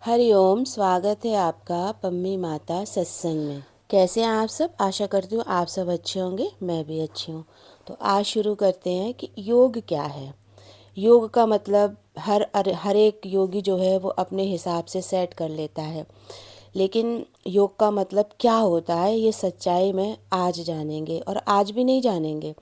हरिओम। स्वागत है आपका पम्मी माता सत्संग में। कैसे हैं आप सब? आशा करती हूँ आप सब अच्छे होंगे, मैं भी अच्छी हूँ। तो आज शुरू करते हैं कि योग क्या है। योग का मतलब हर एक योगी जो है वो अपने हिसाब से सेट कर लेता है, लेकिन योग का मतलब क्या होता है ये सच्चाई में आज जानेंगे, और आज भी नहीं जानेंगे।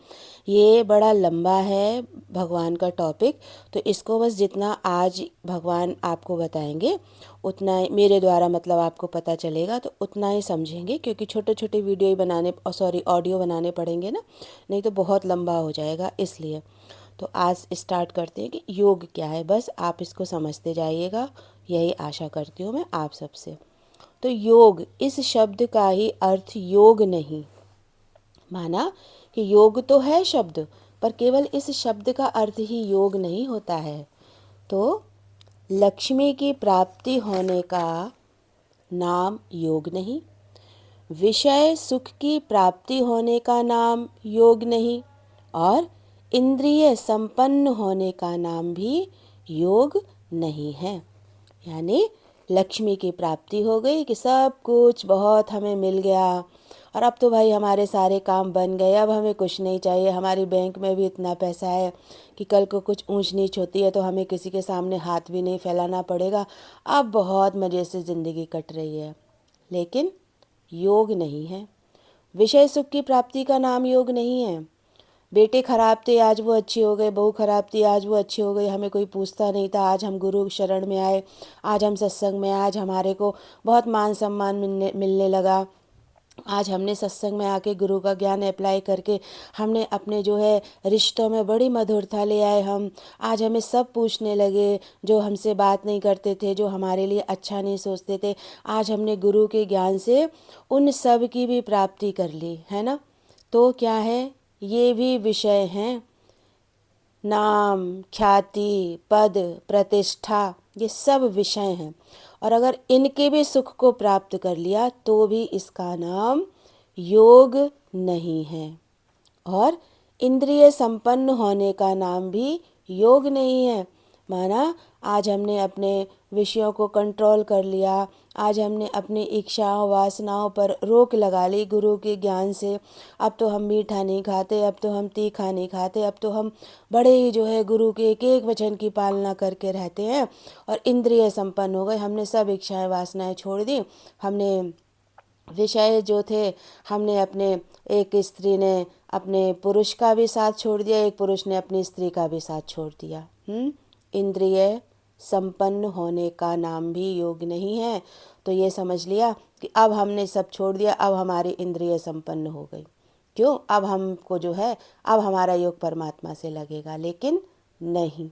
ये बड़ा लंबा है भगवान का टॉपिक, तो इसको बस जितना आज भगवान आपको बताएंगे उतना ही मेरे द्वारा मतलब आपको पता चलेगा, तो उतना ही समझेंगे, क्योंकि छोटे छोटे वीडियो ही बनाने ऑडियो बनाने पड़ेंगे ना, नहीं तो बहुत लंबा हो जाएगा। इसलिए तो आज स्टार्ट करते हैं कि योग क्या है। बस आप इसको समझते जाइएगा, यही आशा करती हूँ मैं आप सबसे। तो योग, इस शब्द का ही अर्थ योग नहीं, माना कि योग तो है शब्द, पर केवल इस शब्द का अर्थ ही योग नहीं होता है। तो लक्ष्मी की प्राप्ति होने का नाम योग नहीं, विषय सुख की प्राप्ति होने का नाम योग नहीं, और इंद्रिय संपन्न होने का नाम भी योग नहीं है। यानी लक्ष्मी की प्राप्ति हो गई कि सब कुछ बहुत हमें मिल गया, और अब तो भाई हमारे सारे काम बन गए, अब हमें कुछ नहीं चाहिए, हमारी बैंक में भी इतना पैसा है कि कल को कुछ ऊंच नीच होती है तो हमें किसी के सामने हाथ भी नहीं फैलाना पड़ेगा, अब बहुत मज़े से ज़िंदगी कट रही है। लेकिन योग नहीं है। विषय सुख की प्राप्ति का नाम योग नहीं है। बेटे खराब थे, आज वो अच्छी हो गए, बहू खराब थी, आज वो अच्छी हो गई, हमें कोई पूछता नहीं था, आज हम गुरु शरण में आए, आज हम सत्संग में, आज हमारे को बहुत मान सम्मान मिलने लगा, आज हमने सत्संग में आके गुरु का ज्ञान अप्लाई करके हमने अपने जो है रिश्तों में बड़ी मधुरता ले आए। हम आज हमें सब पूछने लगे, जो हमसे बात नहीं करते थे, जो हमारे लिए अच्छा नहीं सोचते थे, आज हमने गुरु के ज्ञान से उन सब की भी प्राप्ति कर ली है ना। तो क्या है, ये भी विषय हैं। नाम, ख्याति, पद, प्रतिष्ठा, ये सब विषय हैं, और अगर इनके भी सुख को प्राप्त कर लिया तो भी इसका नाम योग नहीं है। और इंद्रिय संपन्न होने का नाम भी योग नहीं है। माना आज हमने अपने विषयों को कंट्रोल कर लिया, आज हमने अपनी इच्छाओं वासनाओं पर रोक लगा ली गुरु के ज्ञान से, अब तो हम मीठा नहीं खाते, अब तो हम तीखा नहीं खाते, अब तो हम बड़े ही जो है गुरु के एक एक वचन की पालना करके रहते हैं, और इंद्रिय संपन्न हो गए, हमने सब इच्छाएं वासनाएं छोड़ दी, हमने विषय जो थे, हमने अपने, एक स्त्री ने अपने पुरुष का भी साथ छोड़ दिया, एक पुरुष ने अपनी स्त्री का भी साथ छोड़ दिया। इंद्रिय संपन्न होने का नाम भी योग नहीं है। तो ये समझ लिया कि अब हमने सब छोड़ दिया, अब हमारी इंद्रिय संपन्न हो गई। क्यों? अब हमको जो है, अब हमारा योग परमात्मा से लगेगा, लेकिन नहीं,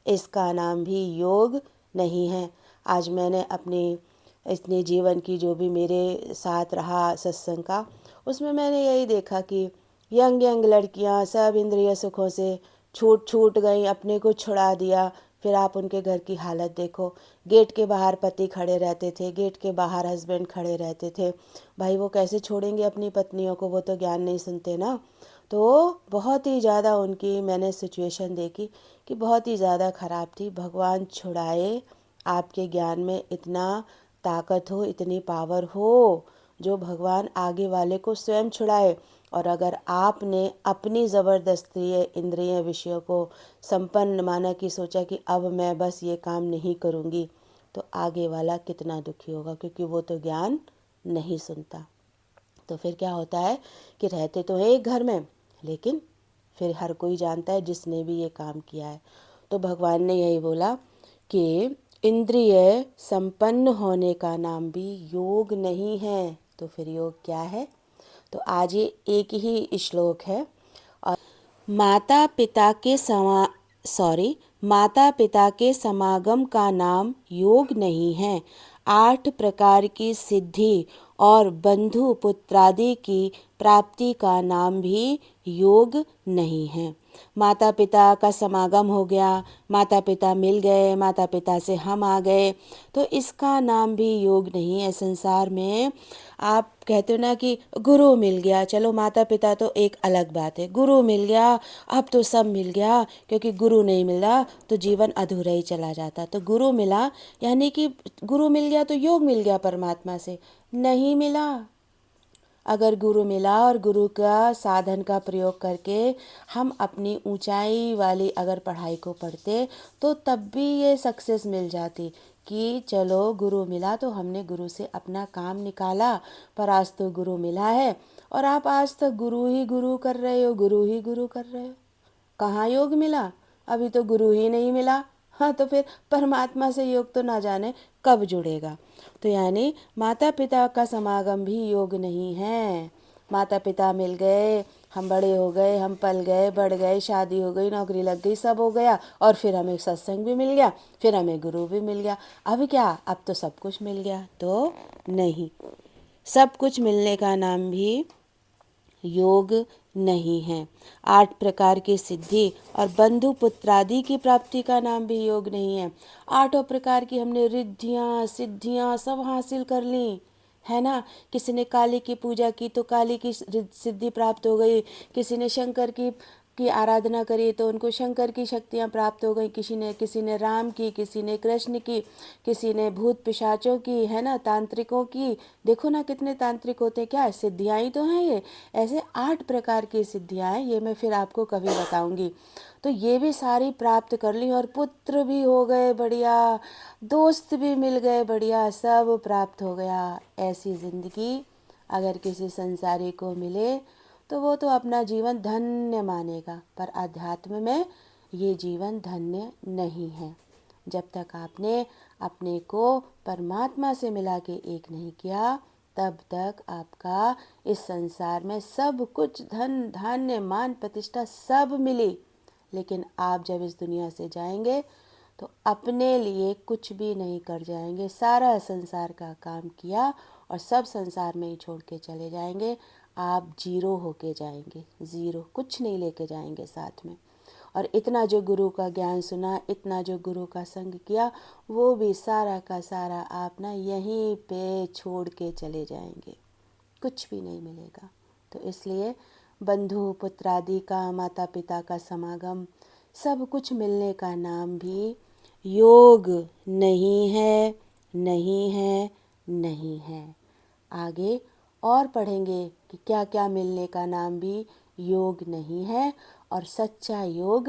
इसका नाम भी योग नहीं है। आज मैंने अपनी इतने जीवन की जो भी मेरे साथ रहा सत्संग का, उसमें मैंने यही देखा कि यंग यंग लड़कियां सब इंद्रिय सुखों से छूट छूट गई, अपने को छुड़ा दिया। फिर आप उनके घर की हालत देखो, गेट के बाहर पति खड़े रहते थे, गेट के बाहर हस्बैंड खड़े रहते थे। भाई वो कैसे छोड़ेंगे अपनी पत्नियों को, वो तो ज्ञान नहीं सुनते ना। तो बहुत ही ज़्यादा उनकी मैंने सिचुएशन देखी कि बहुत ही ज़्यादा ख़राब थी। भगवान छुड़ाए, आपके ज्ञान में इतना ताकत हो, इतनी पावर हो, जो भगवान आगे वाले को स्वयं छुड़ाए। और अगर आपने अपनी ज़बरदस्ती इंद्रिय विषयों को संपन्न माना कि सोचा कि अब मैं बस ये काम नहीं करूँगी, तो आगे वाला कितना दुखी होगा, क्योंकि वो तो ज्ञान नहीं सुनता। तो फिर क्या होता है कि रहते तो हैं एक घर में, लेकिन फिर हर कोई जानता है जिसने भी ये काम किया है। तो भगवान ने यही बोला कि इंद्रिय संपन्न होने का नाम भी योग नहीं है। तो फिर योग क्या है? तो आज ये एक ही श्लोक है। और माता पिता के समागम का नाम योग नहीं है। 8 प्रकार की सिद्धि और बंधु पुत्रादि की प्राप्ति का नाम भी योग नहीं है। माता पिता का समागम हो गया, माता पिता मिल गए, माता पिता से हम आ गए, तो इसका नाम भी योग नहीं है संसार में। आप कहते हो ना कि गुरु मिल गया, चलो माता पिता तो एक अलग बात है, गुरु मिल गया, अब तो सब मिल गया, क्योंकि गुरु नहीं मिला तो जीवन अधूरा ही चला जाता। तो गुरु मिला यानी कि गुरु मिल गया तो योग मिल गया परमात्मा से, नहीं मिला। अगर गुरु मिला और गुरु का साधन का प्रयोग करके हम अपनी ऊंचाई वाली अगर पढ़ाई को पढ़ते तो तब भी ये सक्सेस मिल जाती कि चलो गुरु मिला तो हमने गुरु से अपना काम निकाला, पर आज तो गुरु मिला है और आप आज तक गुरु ही गुरु कर रहे हो, गुरु ही गुरु कर रहे हो। कहाँ योग मिला? अभी तो गुरु ही नहीं मिला। हाँ, तो फिर परमात्मा से योग तो ना जाने कब जुड़ेगा। तो यानी माता पिता का समागम भी योग नहीं है। माता पिता मिल गए, हम बड़े हो गए, हम पल गए, बढ़ गए, शादी हो गई, नौकरी लग गई, सब हो गया, और फिर हमें सत्संग भी मिल गया, फिर हमें गुरु भी मिल गया। अब क्या, अब तो सब कुछ मिल गया? तो नहीं, सब कुछ मिलने का नाम भी योग नहीं है। 8 प्रकार की सिद्धि और बंधु पुत्रादि की प्राप्ति का नाम भी योग नहीं है। 8 प्रकार की हमने रिद्धियाँ सिद्धियाँ सब हासिल कर ली, है ना। किसी ने काली की पूजा की तो काली की सिद्धि प्राप्त हो गई, किसी ने शंकर की आराधना करी तो उनको शंकर की शक्तियाँ प्राप्त हो गई, किसी ने राम की, किसी ने कृष्ण की, किसी ने भूत पिशाचों की, है ना, तांत्रिकों की। देखो ना कितने तांत्रिक होते हैं, क्या सिद्धियाँ ही तो हैं ये। ऐसे 8 प्रकार की सिद्धियाँ हैं, ये मैं फिर आपको कभी बताऊंगी। तो ये भी सारी प्राप्त कर ली और पुत्र भी हो गए बढ़िया, दोस्त भी मिल गए बढ़िया, सब प्राप्त हो गया। ऐसी ज़िंदगी अगर किसी संसारी को मिले तो वो तो अपना जीवन धन्य मानेगा, पर अध्यात्म में ये जीवन धन्य नहीं है। जब तक आपने अपने को परमात्मा से मिला के एक नहीं किया, तब तक आपका इस संसार में सब कुछ धन धान्य मान प्रतिष्ठा सब मिली, लेकिन आप जब इस दुनिया से जाएंगे तो अपने लिए कुछ भी नहीं कर जाएंगे। सारा संसार का काम किया और सब संसार में ही छोड़ के चले जाएंगे। आप जीरो होके जाएंगे, ज़ीरो, कुछ नहीं लेके जाएंगे साथ में। और इतना जो गुरु का ज्ञान सुना, इतना जो गुरु का संग किया, वो भी सारा का सारा आप ना यहीं पे छोड़ के चले जाएंगे, कुछ भी नहीं मिलेगा। तो इसलिए बंधु पुत्रादि का, माता पिता का समागम, सब कुछ मिलने का नाम भी योग नहीं है, नहीं है, नहीं है। आगे और पढ़ेंगे कि क्या क्या मिलने का नाम भी योग नहीं है और सच्चा योग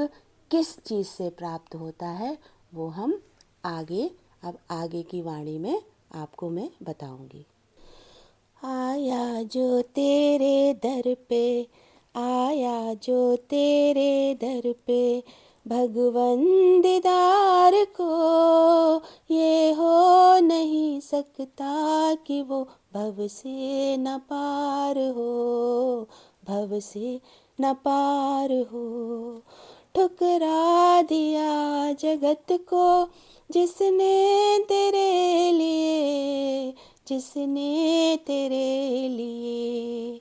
किस चीज़ से प्राप्त होता है, वो हम आगे, अब आगे की वाणी में आपको मैं बताऊंगी। आया जो तेरे दर पे, आया जो तेरे दर पे, भगवन दीदार को ये हो नहीं सकता कि वो भव से न पार हो, भव से न पार हो। ठुकरा दिया जगत को जिसने तेरे लिए, जिसने तेरे लिए।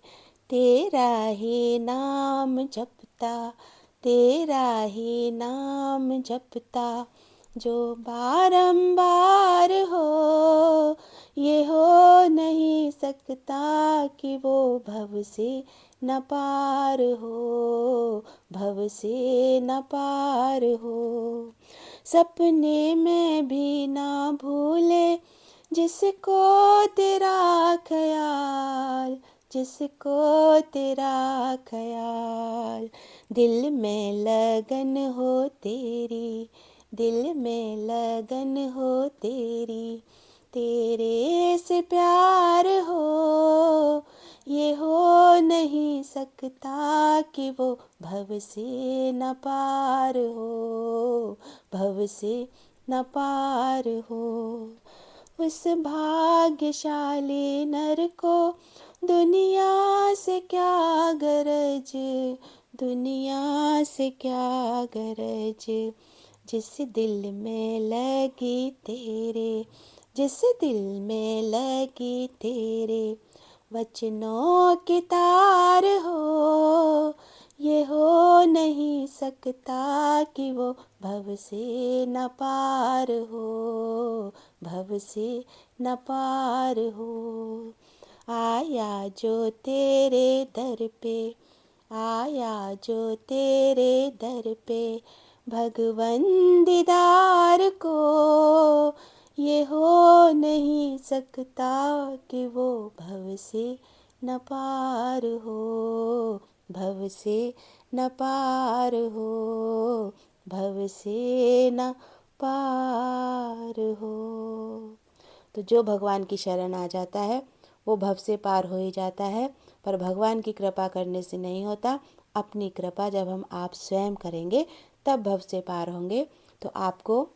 तेरा ही नाम जपता, तेरा ही नाम जपता, जो बारंबार हो ये हो नहीं सकता कि वो भव से न पार हो, भव से न पार हो। सपने में भी ना भूले जिसको तेरा ख्याल, जिसको तेरा ख्याल। दिल में लगन हो तेरी, दिल में लगन हो तेरी, तेरे से प्यार हो ये हो नहीं सकता कि वो भव से न पार हो, भव से न पार हो। उस भाग्यशाली नर को दुनिया से क्या गरज, दुनिया से क्या गरज, जिस दिल में लगी तेरे, जिस दिल में लगी तेरे वचनों की तार हो ये हो नहीं सकता कि वो भव से न पार हो, भव से न पार हो। आया जो तेरे दर पे, आया जो तेरे दर पे, भगवन दीदार को, ये हो नहीं सकता कि वो भव से न पार हो, भव से न पार हो, भव से न पार हो। तो जो भगवान की शरण आ जाता है वो भव से पार हो ही जाता है, पर भगवान की कृपा करने से नहीं होता। अपनी कृपा जब हम आप स्वयं करेंगे तब भव से पार होंगे। तो आपको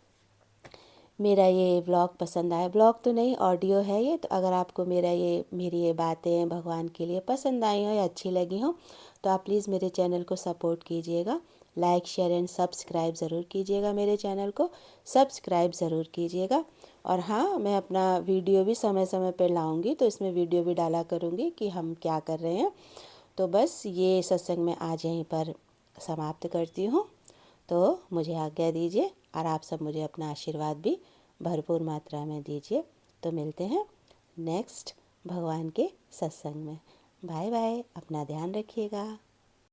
मेरा ये व्लॉग पसंद आया, व्लॉग तो नहीं ऑडियो है ये, तो अगर आपको मेरी ये बातें भगवान के लिए पसंद आई हो या अच्छी लगी हो तो आप प्लीज़ मेरे चैनल को सपोर्ट कीजिएगा। लाइक शेयर एंड सब्सक्राइब ज़रूर कीजिएगा, मेरे चैनल को सब्सक्राइब ज़रूर कीजिएगा। और हाँ, मैं अपना वीडियो भी समय समय पर लाऊंगी, तो इसमें वीडियो भी डाला करूँगी कि हम क्या कर रहे हैं। तो बस ये सत्संग मैं आज यहीं पर समाप्त करती हूँ। तो मुझे आज्ञा दीजिए और आप सब मुझे अपना आशीर्वाद भी भरपूर मात्रा में दीजिए। तो मिलते हैं नेक्स्ट भगवान के सत्संग में। बाय बाय, अपना ध्यान रखिएगा।